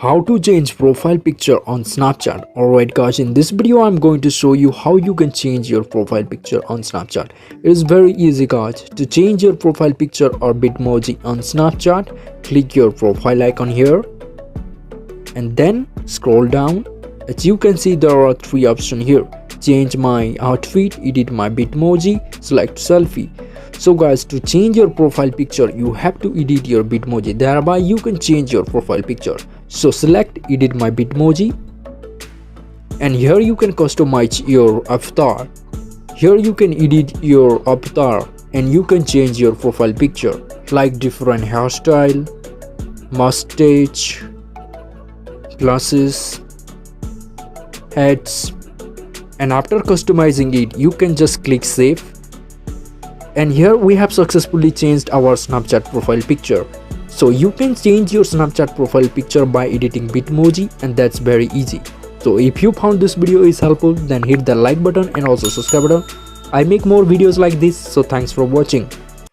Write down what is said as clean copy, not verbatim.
How to change profile picture on Snapchat. Alright guys, in this video I'm going to show you how you can change your profile picture on Snapchat. It is very easy guys. To change your profile picture or Bitmoji on Snapchat, click your profile icon here and then scroll down. As you can see, there are three options here: change my outfit, edit my Bitmoji, select selfie. So guys, to change your profile picture you have to edit your Bitmoji, thereby you can change your profile picture. So select edit my Bitmoji and here you can customize your avatar. Here you can edit your avatar and you can change your profile picture like different hairstyle, mustache, glasses, hats, and after customizing it you can just click save. And here we have successfully changed our Snapchat profile picture. So you can change your Snapchat profile picture by editing Bitmoji, and that's very easy. So if you found this video is helpful, then hit the like button and also subscribe button. I make more videos like this, so thanks for watching.